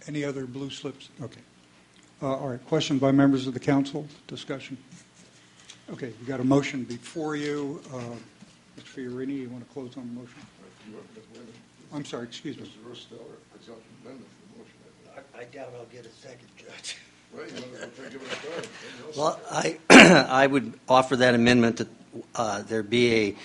Any other blue slips? Okay. All right. Question by members of the council? Discussion? Okay. We've got a motion before you. Mr. Fiorini, you want to close on the motion? I'm sorry. Excuse me. Mr. Rosteller, it's up to amendment for the motion. I doubt I'll get a second, Judge. Well, you want to give it a try. Well, I would offer that amendment that there be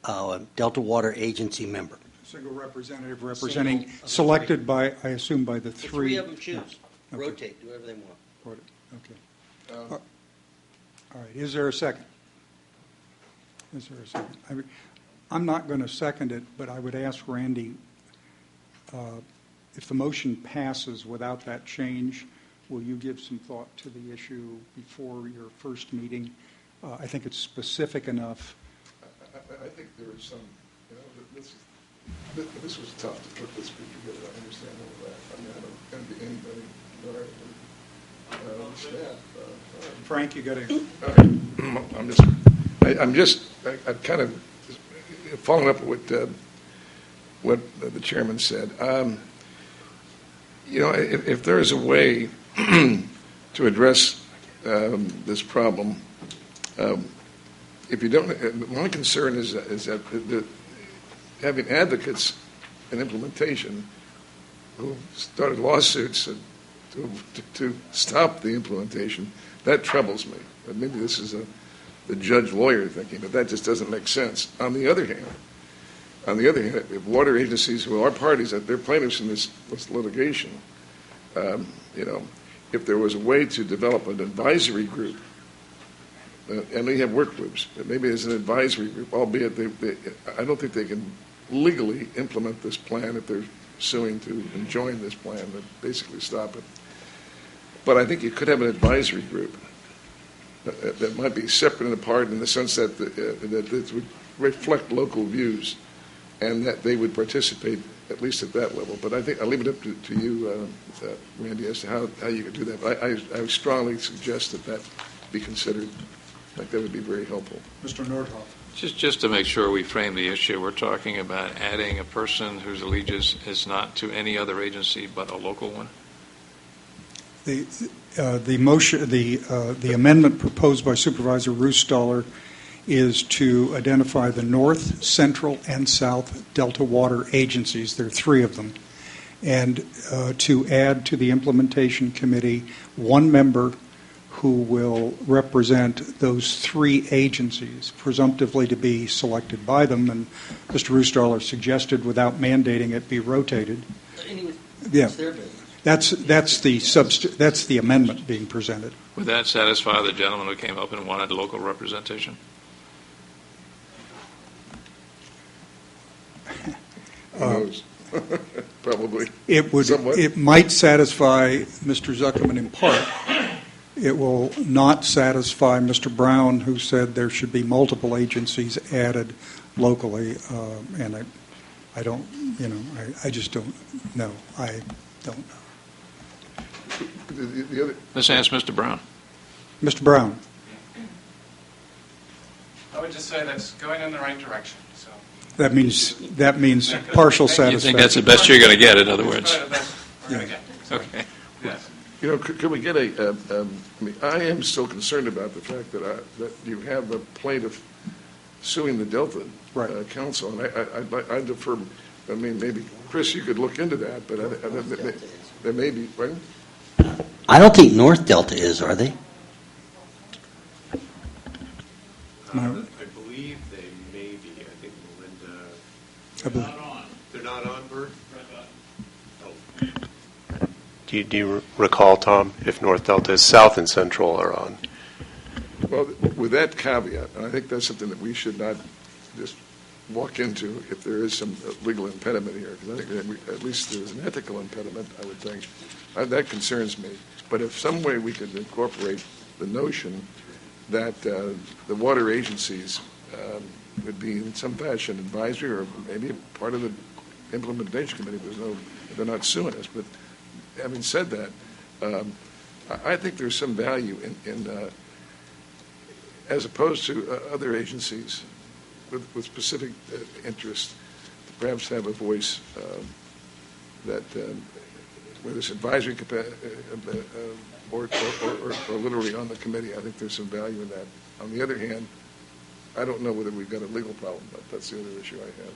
a Delta Water Agency member. Single representative representing, selected by, I assume, by the The three. three of them choose. Okay. Rotate, do whatever they want. Okay. All right. Is there a second? Is there a second? I'm not going to second it, but I would ask Randy, if the motion passes without that change, will you give some thought to the issue before your first meeting? I think it's specific enough. I think there is some, this was tough to put this group together. I understand all that. I mean, I don't envy anybody, but I understand. Frank, you got to. I'm kind of following up with what the chairman said. If there is a way to address this problem, if you don't, my only concern is that having advocates in implementation who started lawsuits to stop the implementation, that troubles me. Maybe this is the judge-lawyer thinking, but that just doesn't make sense. On the other hand, if water agencies who are parties, that they're plaintiffs in this litigation, if there was a way to develop an advisory group, and they have work groups, but maybe as an advisory group, albeit I don't think they can legally implement this plan if they're suing to enjoin this plan, to basically stop it. But I think you could have an advisory group that might be separate and apart in the sense that it would reflect local views and that they would participate at least at that level. But I think I'll leave it up to you, Randy, as to how you could do that. But I would strongly suggest that be considered. I think that would be very helpful. Mr. Nordhoff. Just to make sure we frame the issue, we're talking about adding a person whose allegiance is not to any other agency but a local one? The motion, the amendment proposed by Supervisor Roostahler is to identify the North, Central, and South Delta Water agencies. There are three of them. And to add to the implementation committee one member who will represent those three agencies, presumptively to be selected by them. And Mr. Roostahler suggested, without mandating it, be rotated. Anyway, yeah. It's their business. That's the amendment being presented. Would that satisfy the gentleman who came up and wanted local representation? Who knows? Probably. It would. Somewhat. It might satisfy Mr. Zuckerman in part. It will not satisfy Mr. Brown, who said there should be multiple agencies added locally, and I don't. I just don't know. I don't know. Let's ask Mr. Brown. Mr. Brown. I would just say that's going in the right direction. So That means partial satisfaction. You think that's the best you're going to get, in other words? Yeah. Okay. Yes. Could we get I mean, I am still concerned about the fact that you have a plaintiff suing the Delta Council, and I defer. I mean, maybe Chris, you could look into that, but there may be. Right? I don't think North Delta is, are they? No. I believe they may be. I think Melinda. They're not on, Bert? Oh. Do you recall, Tom, if North Delta is South and Central are on? Well, with that caveat, and I think that's something that we should not just walk into if there is some legal impediment here, because I think at least there's an ethical impediment, I would think. That concerns me. But if some way we could incorporate the notion that the water agencies would be in some fashion advisory or maybe part of the implementation committee, they're not suing us. But having said that, I think there's some value in as opposed to other agencies with specific interests, to perhaps have a voice that whether it's advisory board or literally on the committee. I think there's some value in that. On the other hand, I don't know whether we've got a legal problem, but that's the other issue I have.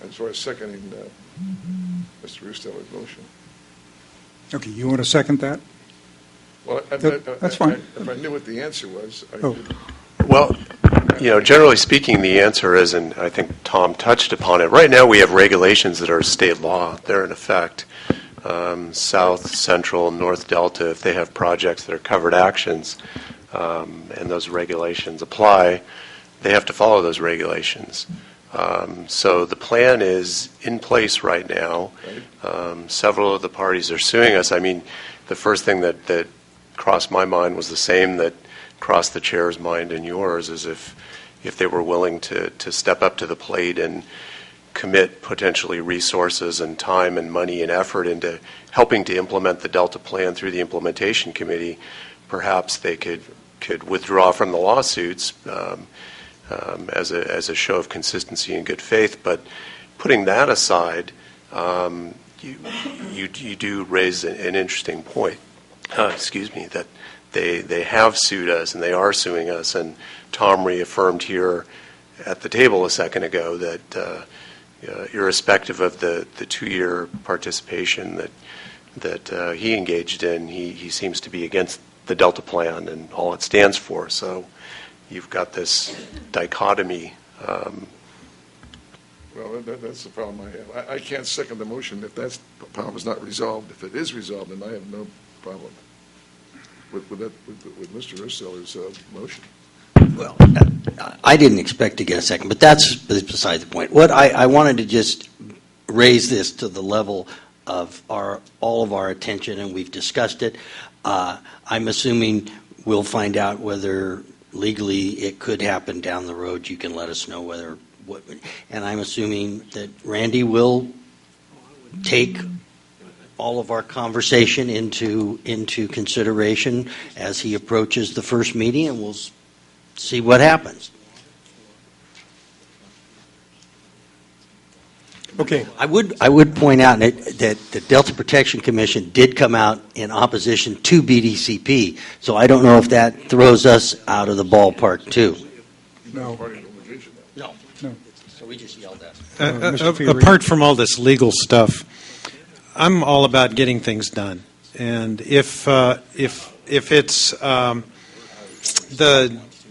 As far as seconding Mr. Rusteller's motion. Okay, you want to second that? Well, That's fine. If I knew what the answer was, I Oh. could. Well, generally speaking, the answer is, and I think Tom touched upon it, right now we have regulations that are state law. They're in effect. South, Central, North Delta, if they have projects that are covered actions, and those regulations apply, they have to follow those regulations. So the plan is in place right now. Several of the parties are suing us. I mean, the first thing that crossed my mind was the same that crossed the chair's mind and yours, is if they were willing to step up to the plate and commit potentially resources and time and money and effort into helping to implement the Delta plan through the implementation committee, perhaps they could withdraw from the lawsuits as a show of consistency and good faith. But putting that aside, you do raise an interesting point. That they have sued us and they are suing us, and Tom reaffirmed here at the table a second ago that irrespective of the 2-year participation that he engaged in, he seems to be against the Delta plan and all it stands for. So you've got this dichotomy. Well, that's the problem I have. I can't second the motion if that problem is not resolved. If it is resolved, then I have no problem with Mr. Rusteller's motion. Well, I didn't expect to get a second, but that's beside the point. What I wanted to just raise this to the level of all of our attention, and we've discussed it. I'm assuming we'll find out whether legally it could happen down the road. You can let us know and I'm assuming that Randy will take all of our conversation into consideration as he approaches the first meeting, and we'll see what happens. Okay. I would point out that the Delta Protection Commission did come out in opposition to BDCP, so I don't know if that throws us out of the ballpark too. No. No. No. So we just yelled at. Apart from all this legal stuff, I'm all about getting things done, and if it's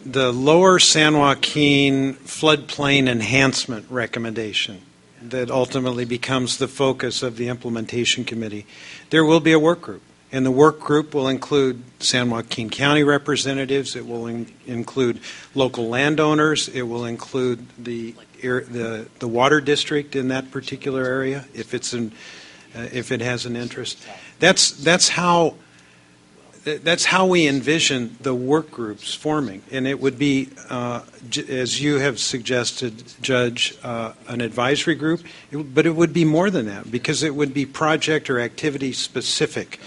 the Lower San Joaquin floodplain enhancement recommendation that ultimately becomes the focus of the implementation committee, there will be a work group. And the work group will include San Joaquin County representatives. It will include local landowners. It will include the water district in that particular area, if it has an interest. That's how we envision the work groups forming, and it would be, as you have suggested, Judge, an advisory group, but it would be more than that, because it would be project or activity specific,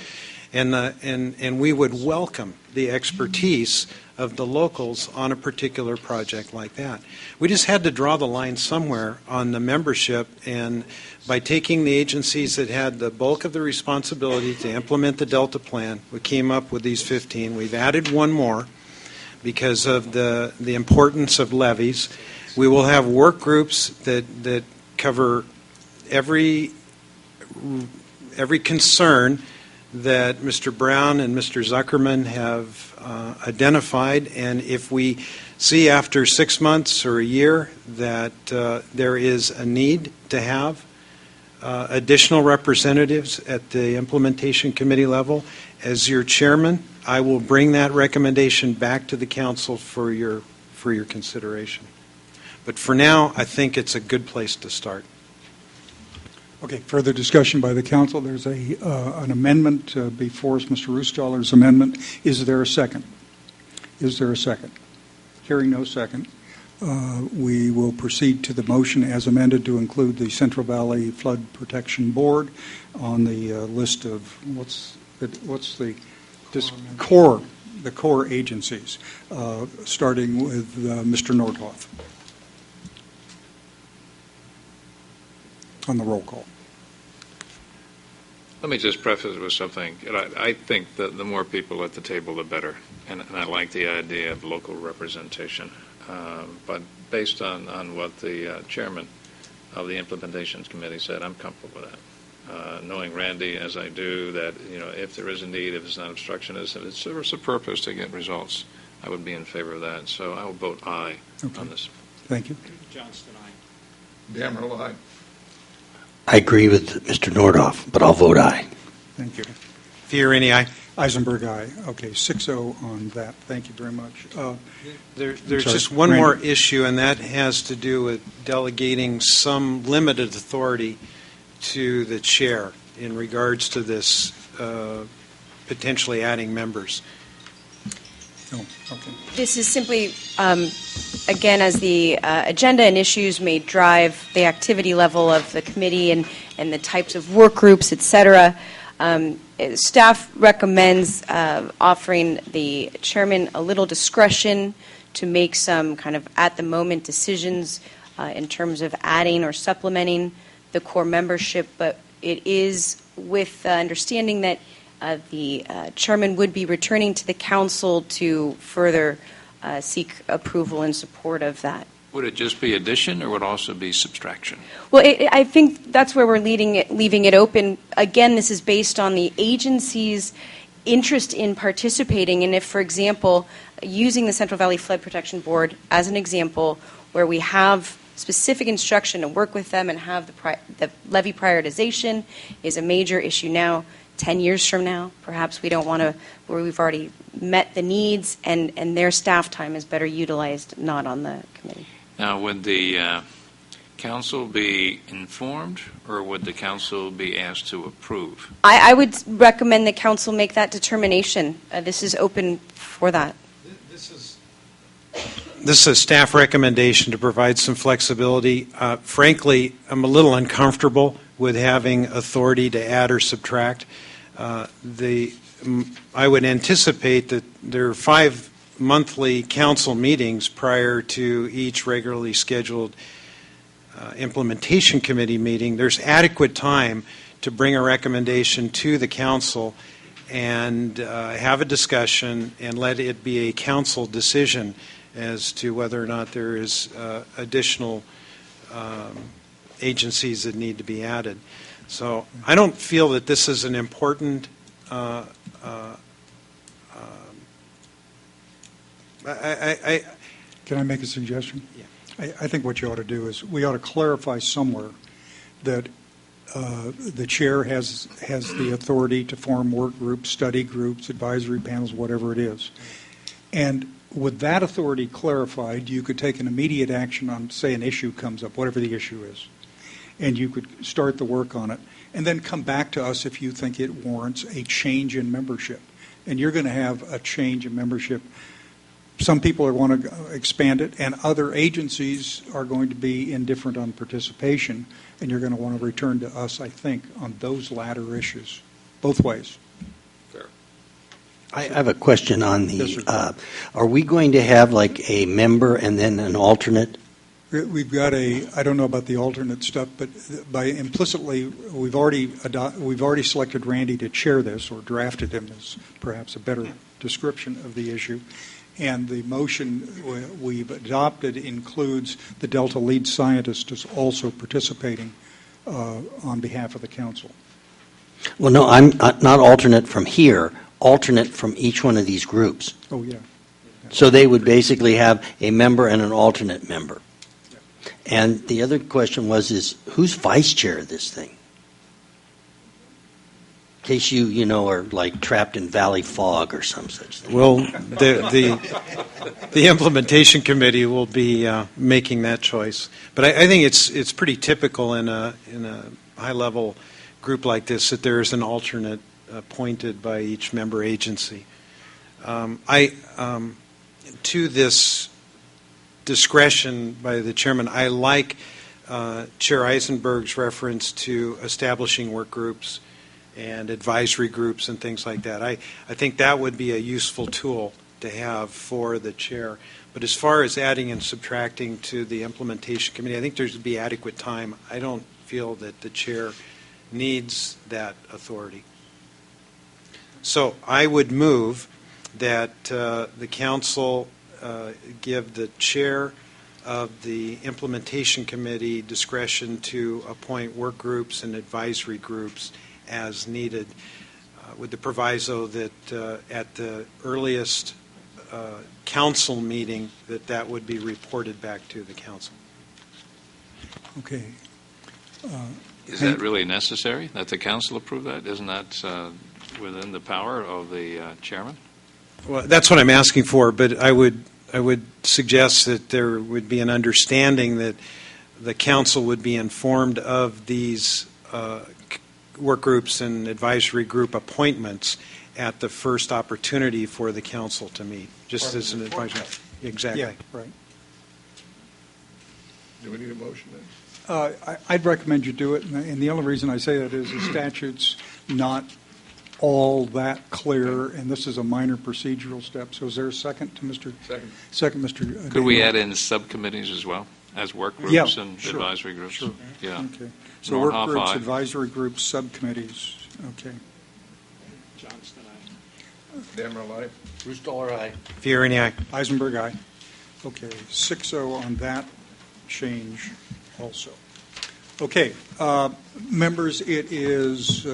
and we would welcome the expertise of the locals on a particular project like that. We just had to draw the line somewhere on the membership, and by taking the agencies that had the bulk of the responsibility to implement the Delta plan, we came up with these 15. We've added one more because of the importance of levees. We will have work groups that cover every concern that Mr. Brown and Mr. Zuckerman have identified, and if we see after 6 months or a year that there is a need to have additional representatives at the implementation committee level, as your chairman, I will bring that recommendation back to the council for your consideration. But for now, I think it's a good place to start. Okay, further discussion by the council. There's an amendment before us, Mr. Rusteller's amendment. Is there a second? Is there a second? Hearing no second, we will proceed to the motion as amended to include the Central Valley Flood Protection Board on the list of what's the core agencies, starting with Mr. Nordhoff on the roll call. Let me just preface it with something. I think that the more people at the table, the better. And I like the idea of local representation. But based on what the chairman of the implementations committee said, I'm comfortable with that. Knowing Randy as I do, that if there is a need, if it's not obstructionist, if it serves a purpose to get results, I would be in favor of that. So I will vote aye on this. Thank you. Johnston, aye. Damrell, aye. I agree with Mr. Nordoff, but I'll vote aye. Thank you. Fiorini, aye. Eisenberg, aye. Okay, 6-0 on that. Thank you very much. There's sorry, just one Randy. more issue, and that has to do with delegating some limited authority to the chair in regards to this potentially adding members. Oh, okay. This is simply, again, as the agenda and issues may drive the activity level of the committee and the types of work groups, et cetera. Staff recommends offering the chairman a little discretion to make some kind of at-the-moment decisions in terms of adding or supplementing the core membership, but it is with understanding that the chairman would be returning to the council to further seek approval and support of that. Would it just be addition or would it also be subtraction? Well, I think that's where we're leaving it open. Again, this is based on the agency's interest in participating. And if, for example, using the Central Valley Flood Protection Board as an example, where we have specific instruction to work with them and have the levy prioritization is a major issue now. 10 years from now, perhaps we don't want to, where we've already met the needs and their staff time is better utilized, not on the committee. Now, would the council be informed or would the council be asked to approve? I would recommend the council make that determination. This is open for that. This is a staff recommendation to provide some flexibility. Frankly, I'm a little uncomfortable with having authority to add or subtract. I would anticipate that there are 5 monthly council meetings prior to each regularly scheduled implementation committee meeting. There's adequate time to bring a recommendation to the council and have a discussion and let it be a council decision as to whether or not there is additional agencies that need to be added. So I don't feel that this is an important Can I make a suggestion? Yeah. I think what you ought to do is we ought to clarify somewhere that the chair has the authority to form work groups, study groups, advisory panels, whatever it is. And with that authority clarified, you could take an immediate action on, say, an issue comes up, whatever the issue is, and you could start the work on it, and then come back to us if you think it warrants a change in membership. And you're going to have a change in membership. Some people are going to expand it, and other agencies are going to be indifferent on participation, and you're going to want to return to us, I think, on those latter issues, both ways. I have a question on Yes, the, sir. are we going to have like a member and then an alternate? We've got I don't know about the alternate stuff, but by implicitly, we've already selected Randy to chair this, or drafted him is perhaps a better description of the issue. And the motion we've adopted includes the Delta lead scientist is also participating on behalf of the council. Well, no, I'm not alternate from here, alternate from each one of these groups. Oh, yeah. So they would basically have a member and an alternate member. And the other question is who's vice chair of this thing? In case you are like trapped in valley fog or some such thing. Well, the implementation committee will be making that choice. But I think it's pretty typical in a high level group like this that there is an alternate appointed by each member agency. To this discretion by the chairman, I like Chair Eisenberg's reference to establishing work groups and advisory groups and things like that. I think that would be a useful tool to have for the chair. But as far as adding and subtracting to the implementation committee, I think there's to be adequate time. I don't feel that the chair needs that authority. So I would move that the council give the chair of the implementation committee discretion to appoint work groups and advisory groups as needed, with the proviso that at the earliest council meeting that would be reported back to the council. Okay. Is that really necessary, that the council approve that? Isn't that within the power of the chairman? Well, that's what I'm asking for, but I would suggest that there would be an understanding that the council would be informed of these work groups and advisory group appointments at the first opportunity for the council to meet, just as an advisory. Exactly. Yeah, right. Do we need a motion then? I'd recommend you do it, and the only reason I say that is the statute's not all that clear, and this is a minor procedural step. So is there a second to Mr. Second, Mr. Could we add in subcommittees as well, as work groups Yeah, and sure, advisory groups? Sure. Yeah. Okay. So work groups, advisory groups, subcommittees. Okay. Johnston, Damrell, aye. Bruce Dollar, aye. Fieri, aye. Eisenberg, aye. Okay, 6-0 on that change also. Okay, members, it is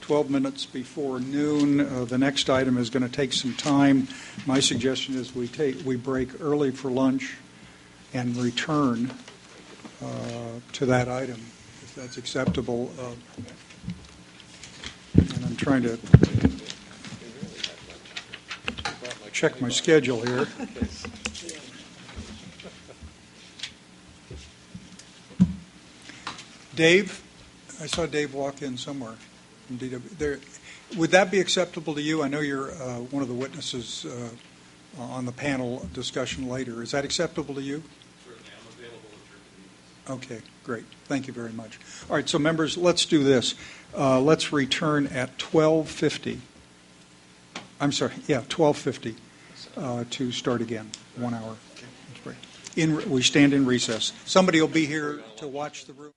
12 minutes before noon. The next item is going to take some time. My suggestion is we break early for lunch and return to that item, if that's acceptable. And I'm trying to check my schedule here. Dave, I saw Dave walk in somewhere from DW. Would that be acceptable to you? I know you're one of the witnesses on the panel discussion later. Is that acceptable to you? Certainly, I'm available at your convenience. Okay, great. Thank you very much. All right, so members, let's do this. Let's return at 12:50. I'm sorry, 12:50 to start again, 1 hour. We stand in recess. Somebody will be here to watch the room.